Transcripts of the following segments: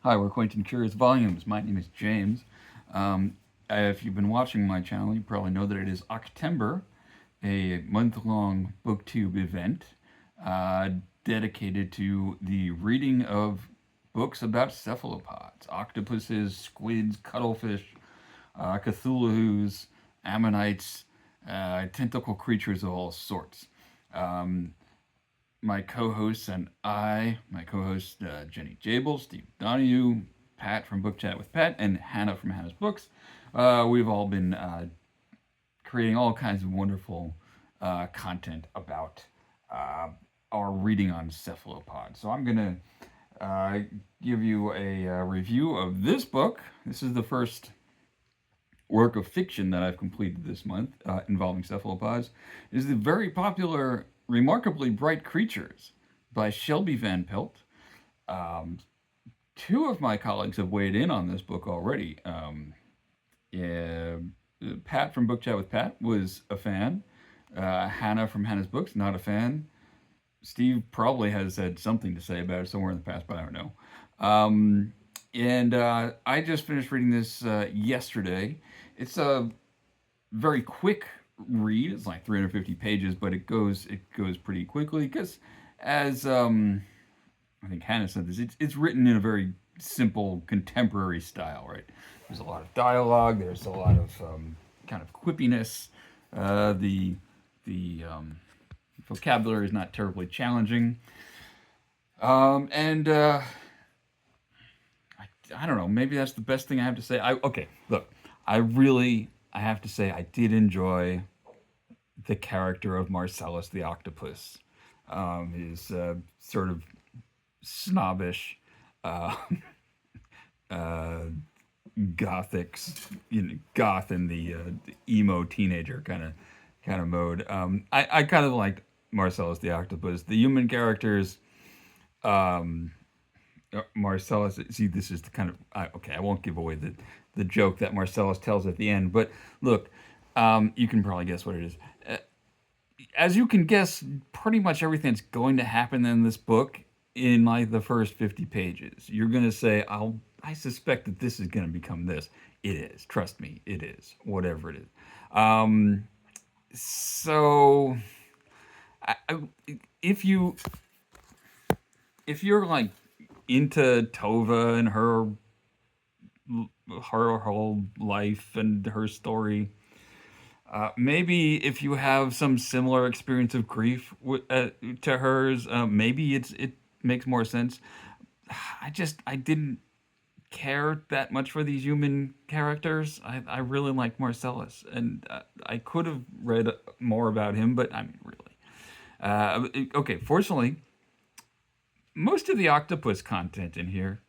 Hi, we're Quaint and Curious Volumes. My name is James. If you've been watching my channel, you probably know that it is October, a month-long booktube event uh, dedicated to the reading of books about cephalopods, octopuses, squids, cuttlefish, Cthulhu's, ammonites, tentacle creatures of all sorts. Um, my co-hosts and my co-host Jenny Jable, Steve Donahue, Pat from Book Chat with Pat, and Hannah from Hannah's Books. We've all been creating all kinds of wonderful content about our reading on cephalopods. So I'm going to give you a review of this book. This is the first work of fiction that I've completed this month involving cephalopods. It is the very popular Remarkably Bright Creatures by Shelby Van Pelt. Um, Two of my colleagues have weighed in on this book already. Yeah, Pat from Book Chat with Pat was a fan. Hannah from Hannah's Books, not a fan. Steve probably has had something to say about it somewhere in the past, but I don't know. And I just finished reading this yesterday. It's a very quick read. It's like 350 pages, but it goes pretty quickly because, as I think Hannah said this, it's written in a very simple contemporary style, right? There's a lot of dialogue. There's a lot of kind of quippiness. The vocabulary is not terribly challenging, and I don't know. Maybe that's the best thing I have to say. Okay. Look, I have to say I did enjoy the character of Marcellus the octopus. His sort of snobbish, uh, uh, gothic, goth in the emo teenager kind of mode. I kind of liked Marcellus the octopus. The human characters, um, Marcellus. See, this is the kind of okay. I won't give away the joke that Marcellus tells at the end, but look, you can probably guess what it is. As you can guess, pretty much everything that's going to happen in this book in like the first 50 pages. You're going to say, I suspect that this is going to become this. It is. Trust me, it is. Whatever it is. Um, so, I, if you if you're like into Tova and her whole life and her story, maybe if you have some similar experience of grief to hers, maybe it makes more sense. I didn't care that much for these human characters. I really like Marcellus, and I could have read more about him, but I mean, really. Okay, fortunately, most of the octopus content in here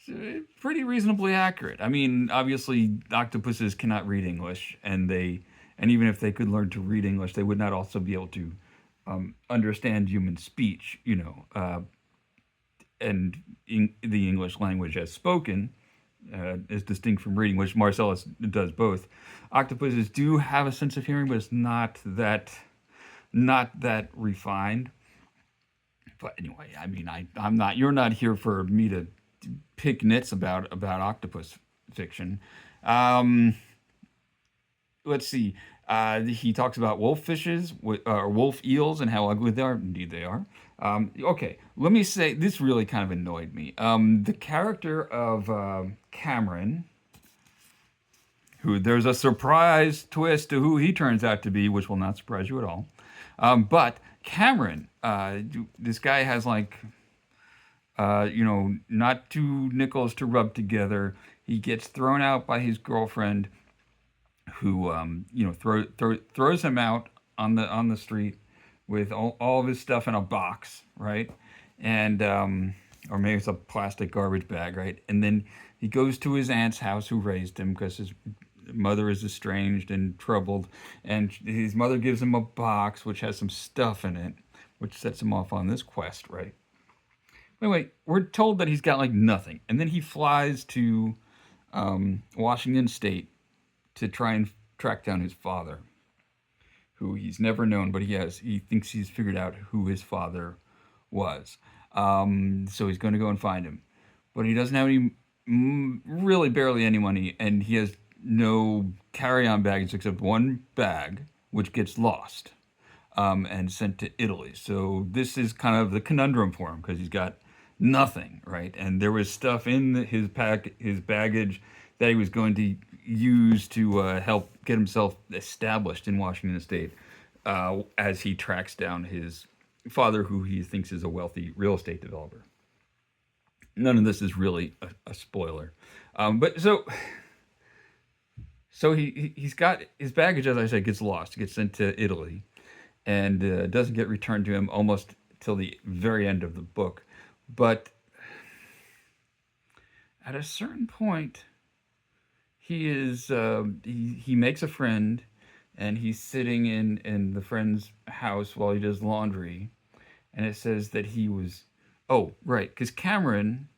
is pretty reasonably accurate. I mean, obviously, octopuses cannot read English, and even if they could learn to read English, they would not also be able to understand human speech, and the English language as spoken, is distinct from reading, which Marcellus does both. Octopuses do have a sense of hearing, but it's not that refined. But anyway, I mean, I'm not. You're not here for me to pick nits about octopus fiction. Um, let's see. He talks about wolf fishes or wolf eels and how ugly they are. Indeed, they are. Okay, let me say this really kind of annoyed me. The character of Cameron, who there's a surprise twist to who he turns out to be, which will not surprise you at all. But Cameron, this guy has like not two nickels to rub together. He gets thrown out by his girlfriend, who throws him out on the street with all of his stuff in a box, right? And or maybe it's a plastic garbage bag, right? And then he goes to his aunt's house, who raised him, because his mother is estranged and troubled, and his mother gives him a box which has some stuff in it, which sets him off on this quest, right? Anyway, we're told that he's got like nothing, and then he flies to Washington State to try and track down his father, who he's never known, but he thinks he's figured out who his father was. So he's going to go and find him. but he doesn't have any, really barely any money, and he has no carry-on baggage except one bag, which gets lost and sent to Italy. So this is kind of the conundrum for him because he's got nothing, right? And there was stuff in his baggage that he was going to use to help get himself established in Washington State as he tracks down his father, who he thinks is a wealthy real estate developer. None of this is really a spoiler, but so he's got his baggage, as I said, gets lost, gets sent to Italy, and doesn't get returned to him almost till the very end of the book. But at a certain point, he makes a friend, and he's sitting in the friend's house while he does laundry, and it says that he was, oh right, because Cameron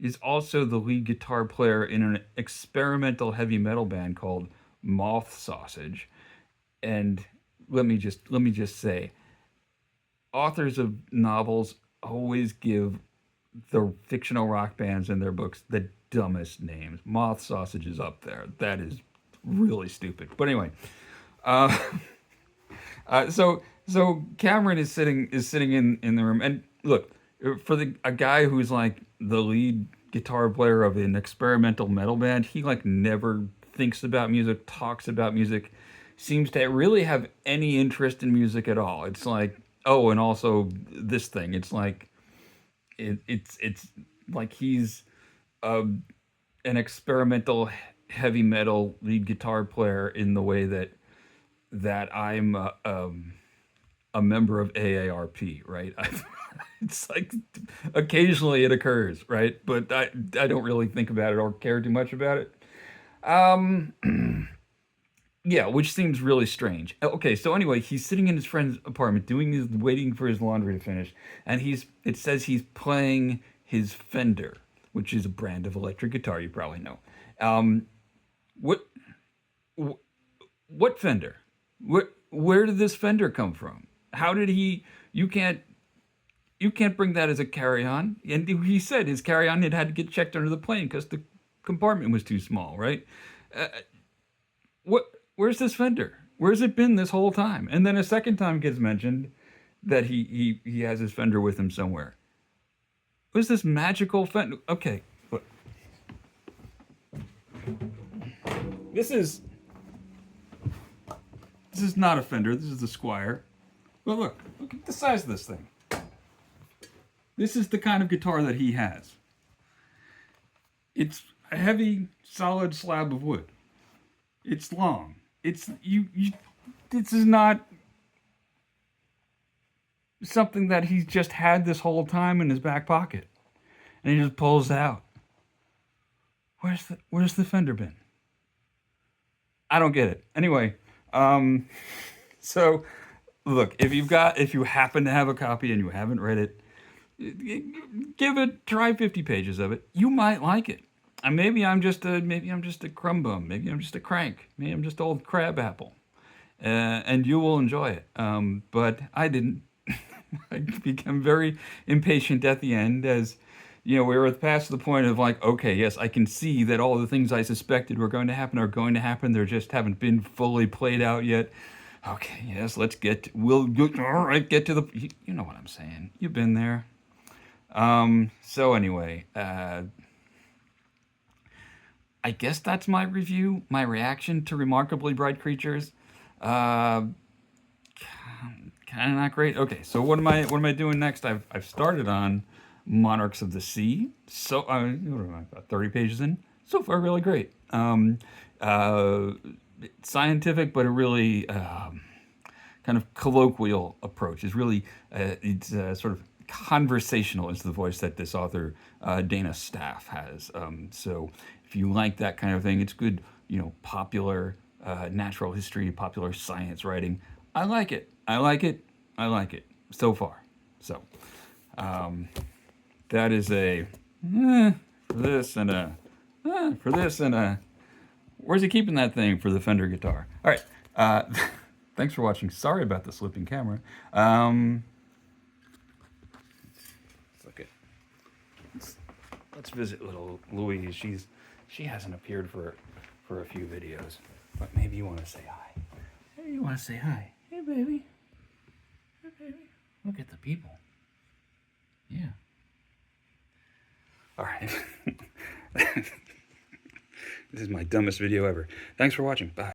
is also the lead guitar player in an experimental heavy metal band called Moth Sausage. And let me just say, authors of novels always give the fictional rock bands in their books the dumbest names. Moth Sausage is up there. That is really stupid. But anyway, uh, so Cameron is sitting in the room, and look, for a guy who's like the lead guitar player of an experimental metal band, he like never thinks about music, talks about music, seems to really have any interest in music at all. It's like, oh, and also this thing. It's like it's like he's um, an experimental heavy metal lead guitar player in the way that I'm a member of AARP, right? It's like occasionally it occurs, right? But I don't really think about it or care too much about it. Um, yeah, which seems really strange. Okay, so anyway, he's sitting in his friend's apartment doing his waiting for his laundry to finish, and it says he's playing his Fender, which is a brand of electric guitar you probably know. Um, what wh- what Fender? Where did this Fender come from? How did he? You can't you can't bring that as a carry-on. And he said his carry-on had to get checked under the plane because the compartment was too small, right? Uh, what? Where's this Fender? Where's it been this whole time? And then a second time gets mentioned that he has his Fender with him somewhere. What's this magical Fender? Okay, look, this is this is not a Fender. This is the Squire. But look at the size of this thing. This is the kind of guitar that he has. It's a heavy, solid slab of wood. It's long. It's you. This is not something that he's just had this whole time in his back pocket, and he just pulls it out. Where's the Fender been? I don't get it. Anyway, um, so look, if you happen to have a copy and you haven't read it, give it try 50 pages of it. You might like it. And maybe I'm just a crumb bum. Maybe I'm just a crank. Maybe I'm just old crab apple. And you will enjoy it. But I didn't. I became very impatient at the end, as we were past the point of like, okay, yes, I can see that all the things I suspected were going to happen are going to happen. They just haven't been fully played out yet. Okay, yes, all right, get to the, you know what I'm saying. You've been there. So anyway, I guess that's my review, my reaction to Remarkably Bright Creatures. Uh, Kind of not great. Okay, so what am I doing next? I've started on Monarchs of the Sea. So what am I, about 30 pages in? So far, really great. Uh, Scientific, but a really kind of colloquial approach. It's sort of conversational is the voice that this author Dana Staff has. So if you like that kind of thing, it's good. Popular natural history, popular science writing. I like it. I like it. I like it so far. So um, that is a for this and a for this and a. Where's he keeping that thing for the Fender guitar? All right. Thanks for watching. Sorry about the slipping camera. Let's look at. Let's let's visit little Louise. She hasn't appeared for a few videos, but maybe you want to say hi. Maybe you want to say hi. Hey, baby. Hey, baby. Look at the people. Yeah. All right. This is my dumbest video ever. Thanks for watching. Bye.